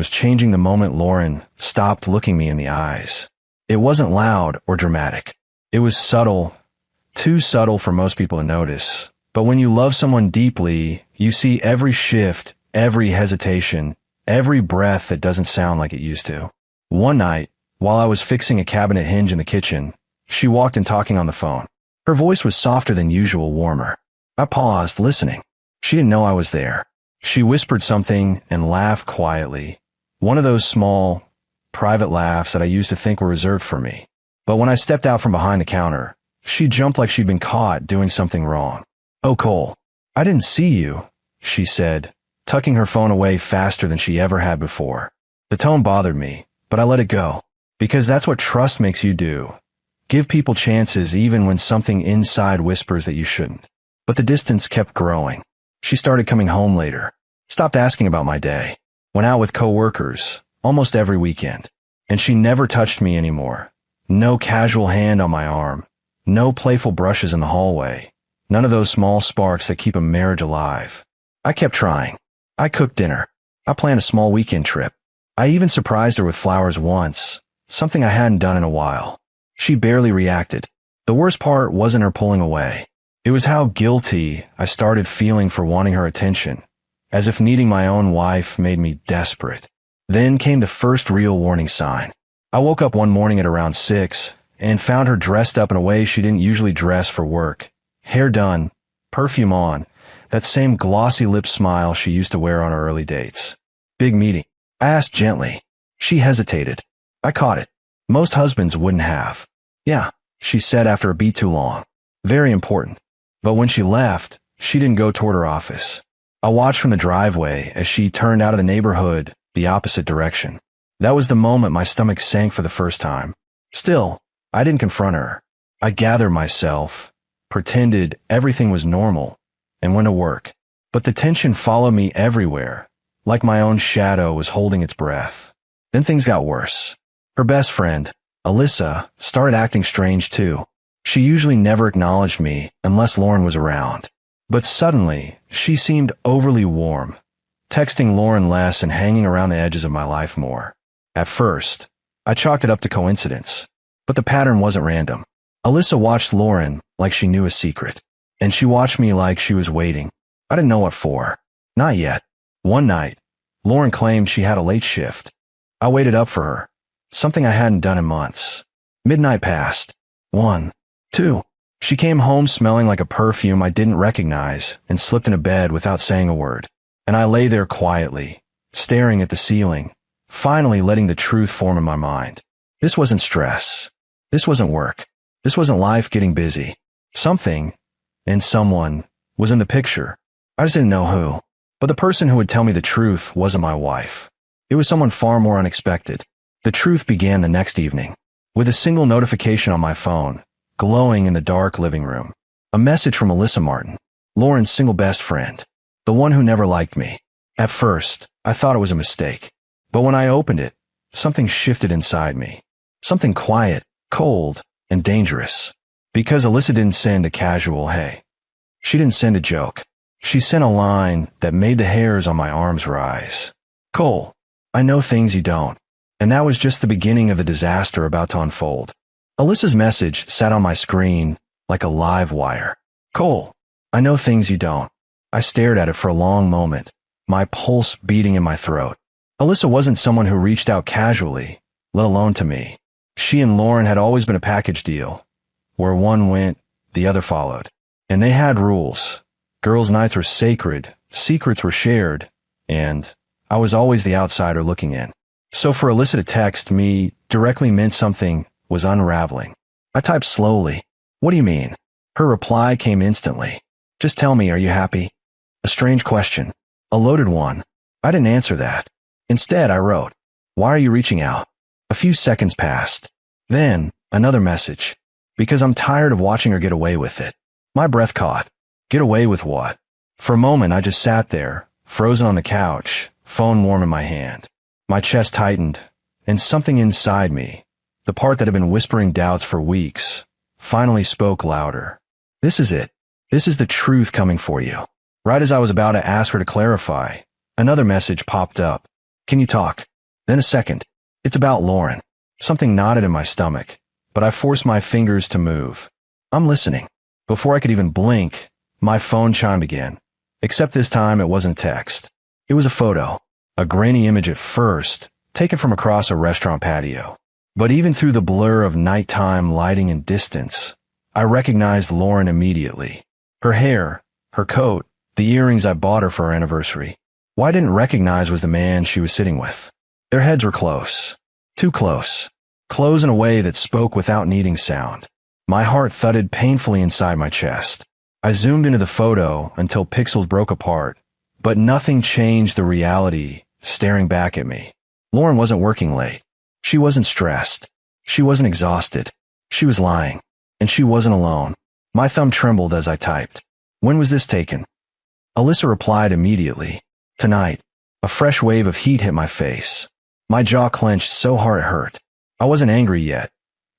was changing the moment Lauren stopped looking me in the eyes. It wasn't loud or dramatic. It was subtle, too subtle for most people to notice. But when you love someone deeply, you see every shift, every hesitation, every breath that doesn't sound like it used to. One night, while I was fixing a cabinet hinge in the kitchen, she walked in talking on the phone. Her voice was softer than usual, warmer. I paused, listening. She didn't know I was there. She whispered something and laughed quietly. One of those small, private laughs that I used to think were reserved for me. But when I stepped out from behind the counter, she jumped like she'd been caught doing something wrong. "Oh, Cole, I didn't see you," she said, tucking her phone away faster than she ever had before. The tone bothered me, but I let it go. Because that's what trust makes you do. Give people chances even when something inside whispers that you shouldn't. But the distance kept growing. She started coming home later, stopped asking about my day, went out with coworkers almost every weekend, and she never touched me anymore. No casual hand on my arm, no playful brushes in the hallway, none of those small sparks that keep a marriage alive. I kept trying. I cooked dinner. I planned a small weekend trip. I even surprised her with flowers once, something I hadn't done in a while. She barely reacted. The worst part wasn't her pulling away. It was how guilty I started feeling for wanting her attention, as if needing my own wife made me desperate. Then came the first real warning sign. I woke up one morning at around 6 and found her dressed up in a way she didn't usually dress for work. Hair done, perfume on, that same glossy lip smile she used to wear on our early dates. "Big meeting?" I asked gently. She hesitated. I caught it. Most husbands wouldn't have. "Yeah," she said after a beat too long. "Very important." But when she left, she didn't go toward her office. I watched from the driveway as she turned out of the neighborhood the opposite direction. That was the moment my stomach sank for the first time. Still, I didn't confront her. I gathered myself, pretended everything was normal, and went to work. But the tension followed me everywhere, like my own shadow was holding its breath. Then things got worse. Her best friend, Alyssa, started acting strange too. She usually never acknowledged me unless Lauren was around. But suddenly, she seemed overly warm, texting Lauren less and hanging around the edges of my life more. At first, I chalked it up to coincidence. But the pattern wasn't random. Alyssa watched Lauren like she knew a secret. And she watched me like she was waiting. I didn't know what for. Not yet. One night, Lauren claimed she had a late shift. I waited up for her, something I hadn't done in months. Midnight passed. 1, 2. She came home smelling like a perfume I didn't recognize and slipped into bed without saying a word. And I lay there quietly, staring at the ceiling, finally letting the truth form in my mind. This wasn't stress. This wasn't work. This wasn't life getting busy. Something, and someone, was in the picture. I just didn't know who. But the person who would tell me the truth wasn't my wife. It was someone far more unexpected. The truth began the next evening, with a single notification on my phone, glowing in the dark living room. A message from Alyssa Martin, Lauren's single best friend, the one who never liked me. At first, I thought it was a mistake. But when I opened it, something shifted inside me. Something quiet, cold, and dangerous. Because Alyssa didn't send a casual hey. She didn't send a joke. She sent a line that made the hairs on my arms rise. "Cole, I know things you don't." And that was just the beginning of the disaster about to unfold. Alyssa's message sat on my screen like a live wire. "Cole, I know things you don't." I stared at it for a long moment, my pulse beating in my throat. Alyssa wasn't someone who reached out casually, let alone to me. She and Lauren had always been a package deal. Where one went, the other followed. And they had rules. Girls' nights were sacred, secrets were shared, and I was always the outsider looking in. So for Alyssa to text me directly meant something was unraveling. I typed slowly. "What do you mean?" Her reply came instantly. "Just tell me, are you happy?" A strange question. A loaded one. I didn't answer that. Instead, I wrote, "Why are you reaching out?" A few seconds passed. Then, another message. "Because I'm tired of watching her get away with it." My breath caught. Get away with what? For a moment, I just sat there, frozen on the couch, phone warm in my hand. My chest tightened, and something inside me, the part that had been whispering doubts for weeks, finally spoke louder. "This is it. This is the truth coming for you." Right as I was about to ask her to clarify, another message popped up. "Can you talk?" Then a second. It's about Lauren. Something knotted in my stomach, but I forced my fingers to move. I'm listening. Before I could even blink, my phone chimed again. Except this time it wasn't text. It was a photo. A grainy image at first, taken from across a restaurant patio. But even through the blur of nighttime lighting and distance, I recognized Lauren immediately. Her hair, her coat, the earrings I bought her for her anniversary. What I didn't recognize was the man she was sitting with. Their heads were close. Too close. Close in a way that spoke without needing sound. My heart thudded painfully inside my chest. I zoomed into the photo until pixels broke apart, but nothing changed the reality staring back at me. Lauren wasn't working late. She wasn't stressed. She wasn't exhausted. She was lying. And she wasn't alone. My thumb trembled as I typed. When was this taken? Alyssa replied immediately. Tonight. A fresh wave of heat hit my face. My jaw clenched so hard it hurt. I wasn't angry yet.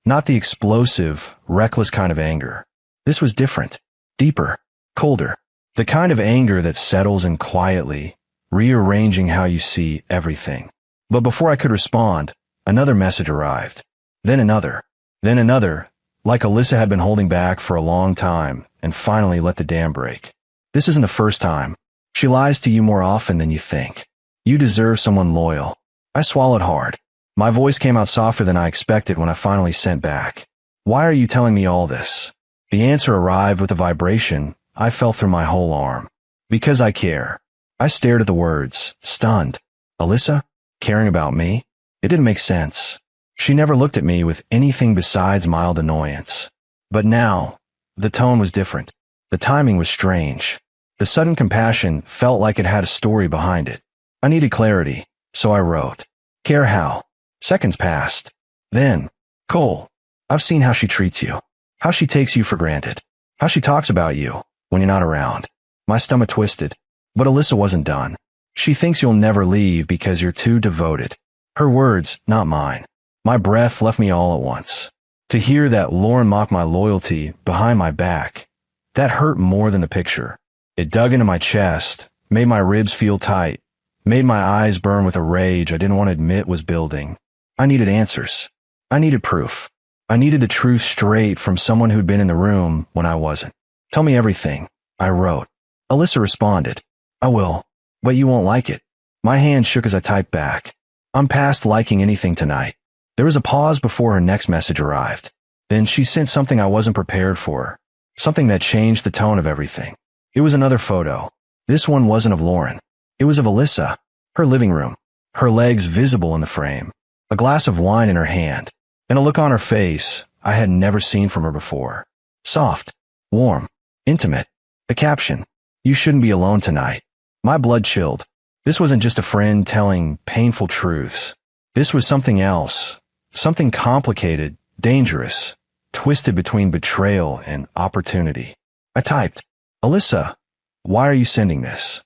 Not the explosive, reckless kind of anger. This was different. Deeper. Colder. The kind of anger that settles in quietly, rearranging how you see everything. But before I could respond, another message arrived. Then another. Then another, like Alyssa had been holding back for a long time and finally let the dam break. This isn't the first time. She lies to you more often than you think. You deserve someone loyal. I swallowed hard. My voice came out softer than I expected when I finally sent back. Why are you telling me all this? The answer arrived with a vibration I felt through my whole arm. Because I care. I stared at the words, stunned. Alyssa? Caring about me? It didn't make sense. She never looked at me with anything besides mild annoyance. But now, the tone was different. The timing was strange. The sudden compassion felt like it had a story behind it. I needed clarity, so I wrote. Care how? Seconds passed. Then, Cole, I've seen how she treats you. How she takes you for granted. How she talks about you when you're not around. My stomach twisted. But Alyssa wasn't done. She thinks you'll never leave because you're too devoted. Her words, not mine. My breath left me all at once. To hear that Lauren mocked my loyalty behind my back, that hurt more than the picture. It dug into my chest, made my ribs feel tight, made my eyes burn with a rage I didn't want to admit was building. I needed answers. I needed proof. I needed the truth straight from someone who'd been in the room when I wasn't. Tell me everything, I wrote. Alyssa responded. I will, but you won't like it. My hand shook as I typed back. I'm past liking anything tonight. There was a pause before her next message arrived. Then she sent something I wasn't prepared for. Something that changed the tone of everything. It was another photo. This one wasn't of Lauren. It was of Alyssa. Her living room. Her legs visible in the frame. A glass of wine in her hand. And a look on her face I had never seen from her before. Soft. Warm. Intimate. The caption. You shouldn't be alone tonight. My blood chilled. This wasn't just a friend telling painful truths. This was something else. Something complicated, dangerous, twisted between betrayal and opportunity. I typed, Alyssa, why are you sending this?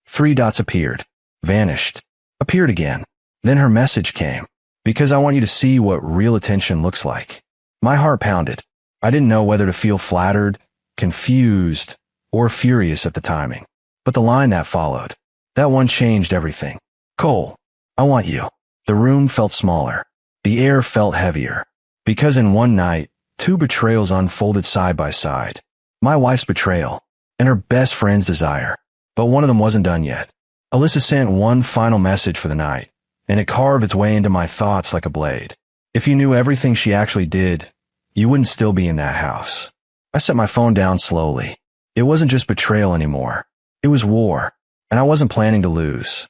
3 dots appeared, vanished, appeared again. Then her message came. Because I want you to see what real attention looks like. My heart pounded. I didn't know whether to feel flattered, confused, or furious at the timing. But the line that followed, that one changed everything. Cole, I want you. The room felt smaller. The air felt heavier. Because in one night, 2 betrayals unfolded side by side. My wife's betrayal, and her best friend's desire. But one of them wasn't done yet. Alyssa sent one final message for the night, and it carved its way into my thoughts like a blade. If you knew everything she actually did, you wouldn't still be in that house. I set my phone down slowly. It wasn't just betrayal anymore. It was war, and I wasn't planning to lose.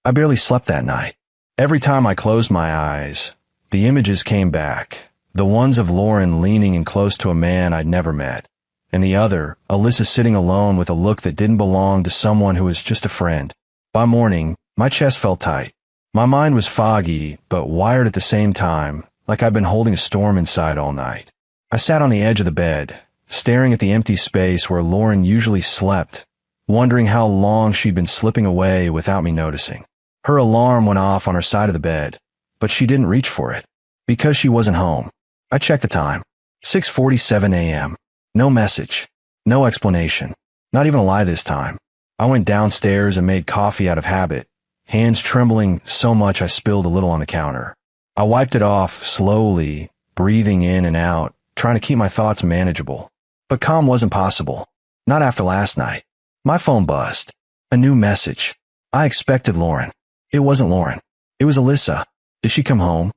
I barely slept that night. Every time I closed my eyes, the images came back, the ones of Lauren leaning in close to a man I'd never met, and the other, Alyssa sitting alone with a look that didn't belong to someone who was just a friend. By morning, my chest felt tight. My mind was foggy, but wired at the same time, like I'd been holding a storm inside all night. I sat on the edge of the bed, staring at the empty space where Lauren usually slept, wondering how long she'd been slipping away without me noticing. Her alarm went off on her side of the bed, but she didn't reach for it. Because she wasn't home. I checked the time. 6:47 a.m. No message. No explanation. Not even a lie this time. I went downstairs and made coffee out of habit, hands trembling so much I spilled a little on the counter. I wiped it off slowly, breathing in and out, trying to keep my thoughts manageable. But calm wasn't possible. Not after last night. My phone buzzed. A new message. I expected Lauren. It wasn't Lauren. It was Alyssa. Did she come home?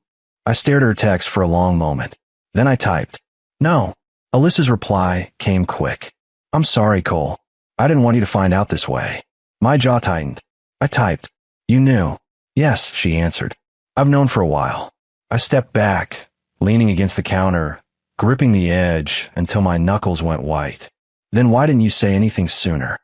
I stared at her text for a long moment. Then I typed. No. Alyssa's reply came quick. I'm sorry, Cole. I didn't want you to find out this way. My jaw tightened. I typed. You knew. Yes, she answered. I've known for a while. I stepped back, leaning against the counter, gripping the edge until my knuckles went white. Then why didn't you say anything sooner?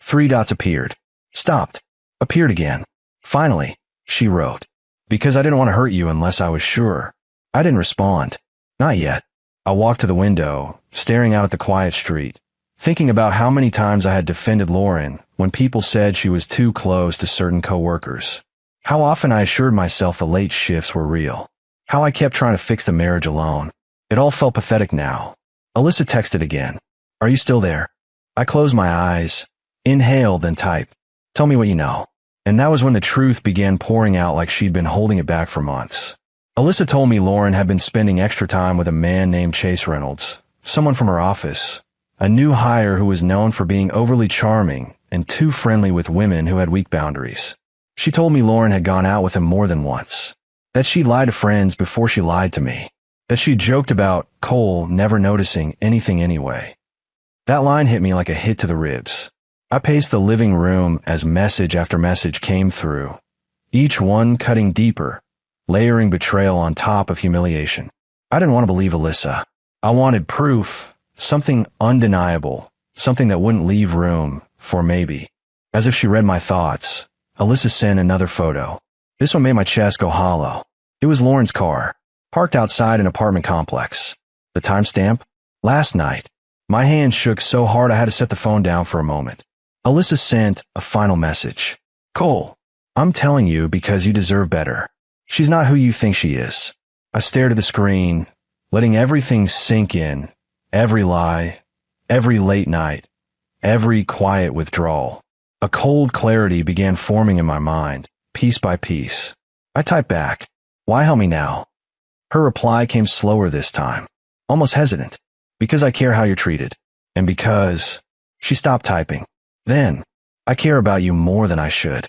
3 dots appeared. Stopped. Appeared again. Finally, she wrote. Because I didn't want to hurt you unless I was sure. I didn't respond. Not yet. I walked to the window, staring out at the quiet street, thinking about how many times I had defended Lauren when people said she was too close to certain coworkers. How often I assured myself the late shifts were real. How I kept trying to fix the marriage alone. It all felt pathetic now. Alyssa texted again. Are you still there? I closed my eyes, inhaled, and typed. Tell me what you know. And that was when the truth began pouring out like she'd been holding it back for months. Alyssa told me Lauren had been spending extra time with a man named Chase Reynolds, someone from her office, a new hire who was known for being overly charming and too friendly with women who had weak boundaries. She told me Lauren had gone out with him more than once, that she lied to friends before she lied to me, that she joked about Cole never noticing anything anyway. That line hit me like a hit to the ribs. I paced the living room as message after message came through, each one cutting deeper, layering betrayal on top of humiliation. I didn't want to believe Alyssa. I wanted proof, something undeniable, something that wouldn't leave room for maybe. As if she read my thoughts, Alyssa sent another photo. This one made my chest go hollow. It was Lauren's car, parked outside an apartment complex. The timestamp? Last night. My hand shook so hard I had to set the phone down for a moment. Alyssa sent a final message. Cole, I'm telling you because you deserve better. She's not who you think she is. I stared at the screen, letting everything sink in. Every lie, every late night, every quiet withdrawal. A cold clarity began forming in my mind, piece by piece. I typed back, why help me now? Her reply came slower this time, almost hesitant. Because I care how you're treated. And because... She stopped typing. Then, I care about you more than I should.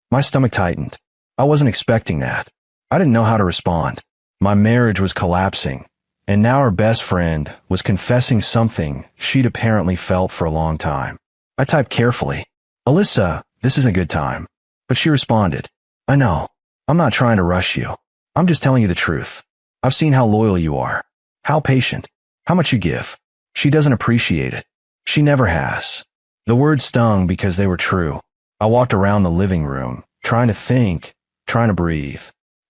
My stomach tightened. I wasn't expecting that. I didn't know how to respond. My marriage was collapsing, and now her best friend was confessing something she'd apparently felt for a long time. I typed carefully, Alyssa, this isn't a good time. But she responded, I know. I'm not trying to rush you. I'm just telling you the truth. I've seen how loyal you are. How patient. How much you give. She doesn't appreciate it. She never has. The words stung because they were true. I walked around the living room, trying to think, trying to breathe.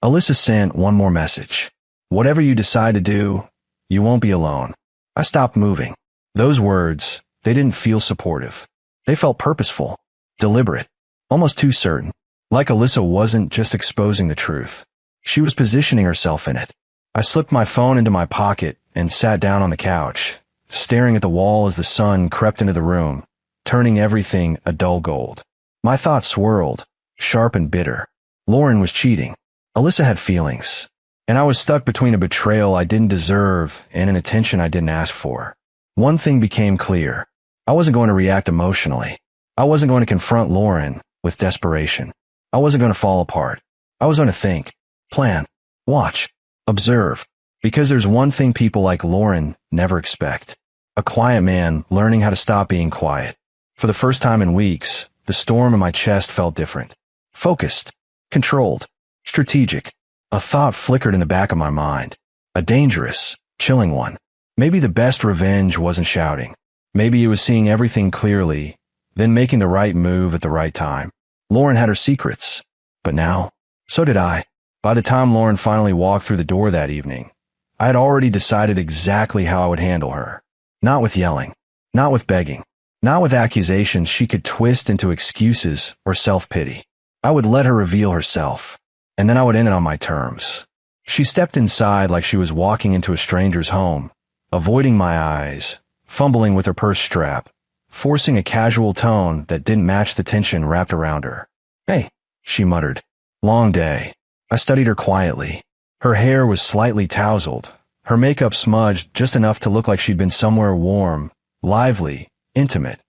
Alyssa sent one more message. Whatever you decide to do, you won't be alone. I stopped moving. Those words, they didn't feel supportive. They felt purposeful, deliberate, almost too certain. Like Alyssa wasn't just exposing the truth. She was positioning herself in it. I slipped my phone into my pocket and sat down on the couch, staring at the wall as the sun crept into the room, turning everything a dull gold. My thoughts swirled, sharp and bitter. Lauren was cheating. Alyssa had feelings. And I was stuck between a betrayal I didn't deserve and an attention I didn't ask for. One thing became clear. I wasn't going to react emotionally. I wasn't going to confront Lauren with desperation. I wasn't going to fall apart. I was going to think, plan, watch, observe. Because there's one thing people like Lauren never expect. A quiet man learning how to stop being quiet. For the first time in weeks, the storm in my chest felt different. Focused, controlled, strategic. A thought flickered in the back of my mind. A dangerous, chilling one. Maybe the best revenge wasn't shouting. Maybe it was seeing everything clearly, then making the right move at the right time. Lauren had her secrets. But now, so did I. By the time Lauren finally walked through the door that evening, I had already decided exactly how I would handle her. Not with yelling. Not with begging. Not with accusations she could twist into excuses or self-pity. I would let her reveal herself, and then I would end it on my terms. She stepped inside like she was walking into a stranger's home, avoiding my eyes, fumbling with her purse strap, forcing a casual tone that didn't match the tension wrapped around her. Hey, she muttered. Long day. I studied her quietly. Her hair was slightly tousled, her makeup smudged just enough to look like she'd been somewhere warm, lively, intimate.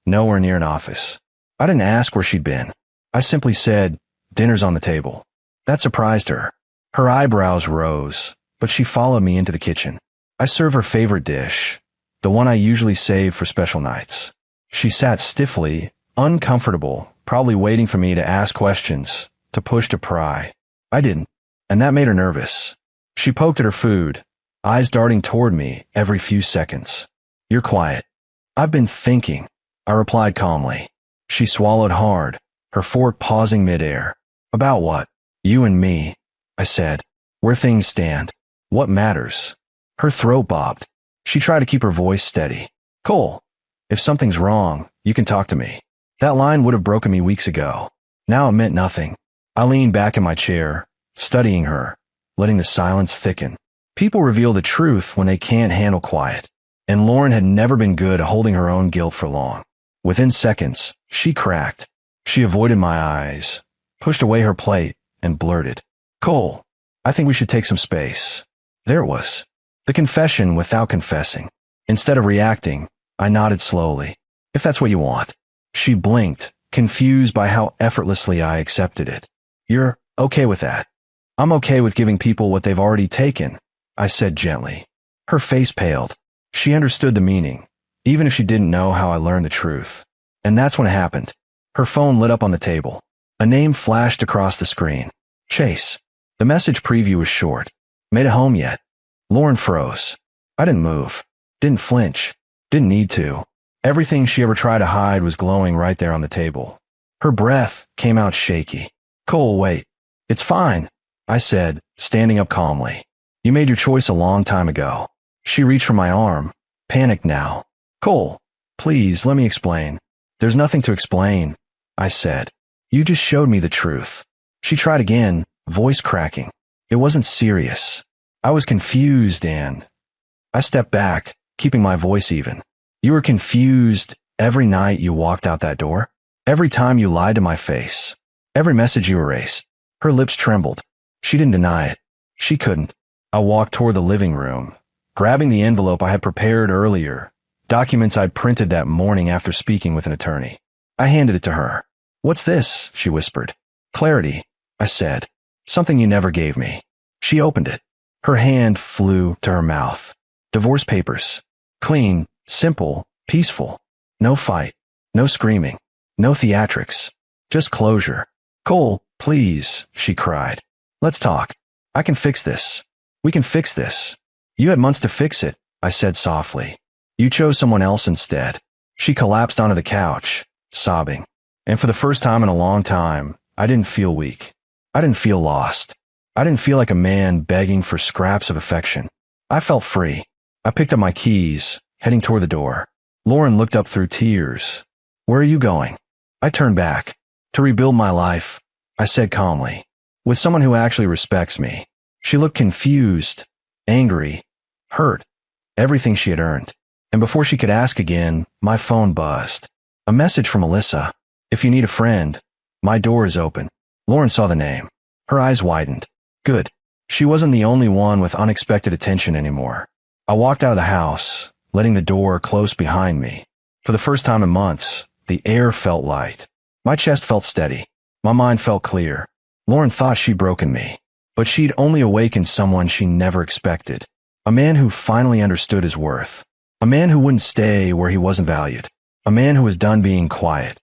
Nowhere near an office. I didn't ask where she'd been. I simply said, dinner's on the table. That surprised her. Her eyebrows rose, but she followed me into the kitchen. I served her favorite dish, the one I usually save for special nights. She sat stiffly, uncomfortable, probably waiting for me to ask questions, to push to pry. I didn't, and that made her nervous. She poked at her food, eyes darting toward me every few seconds. You're quiet. I've been thinking, I replied calmly. She swallowed hard, her fork pausing midair. About what? You and me, I said. Where things stand. What matters? Her throat bobbed. She tried to keep her voice steady. Cole, if something's wrong, you can talk to me. That line would have broken me weeks ago. Now it meant nothing. I leaned back in my chair, studying her, letting the silence thicken. People reveal the truth when they can't handle quiet, and Lauren had never been good at holding her own guilt for long. Within seconds, she cracked. She avoided my eyes, pushed away her plate, and blurted, Cole, I think we should take some space. There it was. The confession without confessing. Instead of reacting, I nodded slowly. If that's what you want. She blinked, confused by how effortlessly I accepted it. You're okay with that? I'm okay with giving people what they've already taken, I said gently. Her face paled. She understood the meaning, even if she didn't know how I learned the truth. And that's when it happened. Her phone lit up on the table. A name flashed across the screen. Chase. The message preview was short. Made it home yet? Lauren froze. I didn't move. Didn't flinch. Didn't need to. Everything she ever tried to hide was glowing right there on the table. Her breath came out shaky. Cole, wait. It's fine, I said, standing up calmly. You made your choice a long time ago. She reached for my arm, panicked now. Cole, please, let me explain. There's nothing to explain, I said. You just showed me the truth. She tried again, voice cracking. It wasn't serious. I was confused and I stepped back, keeping my voice even. You were confused every night you walked out that door? Every time you lied to my face? Every message you erased? Her lips trembled. She didn't deny it. She couldn't. I walked toward the living room, grabbing the envelope I had prepared earlier, documents I'd printed that morning after speaking with an attorney. I handed it to her. What's this? She whispered. Clarity, I said. Something you never gave me. She opened it. Her hand flew to her mouth. Divorce papers. Clean, simple, peaceful. No fight. No screaming. No theatrics. Just closure. Cole, please, she cried. Let's talk. I can fix this. We can fix this. You had months to fix it, I said softly. You chose someone else instead. She collapsed onto the couch, sobbing. And for the first time in a long time, I didn't feel weak. I didn't feel lost. I didn't feel like a man begging for scraps of affection. I felt free. I picked up my keys, heading toward the door. Lauren looked up through tears. Where are you going? I turned back. To rebuild my life, I said calmly. With someone who actually respects me. She looked confused, angry, hurt, everything she had earned. And before she could ask again, my phone buzzed. A message from Alyssa. If you need a friend, my door is open. Lauren saw the name. Her eyes widened. Good. She wasn't the only one with unexpected attention anymore. I walked out of the house, letting the door close behind me. For the first time in months, the air felt light. My chest felt steady. My mind felt clear. Lauren thought she'd broken me, but she'd only awakened someone she never expected. A man who finally understood his worth. A man who wouldn't stay where he wasn't valued. A man who was done being quiet.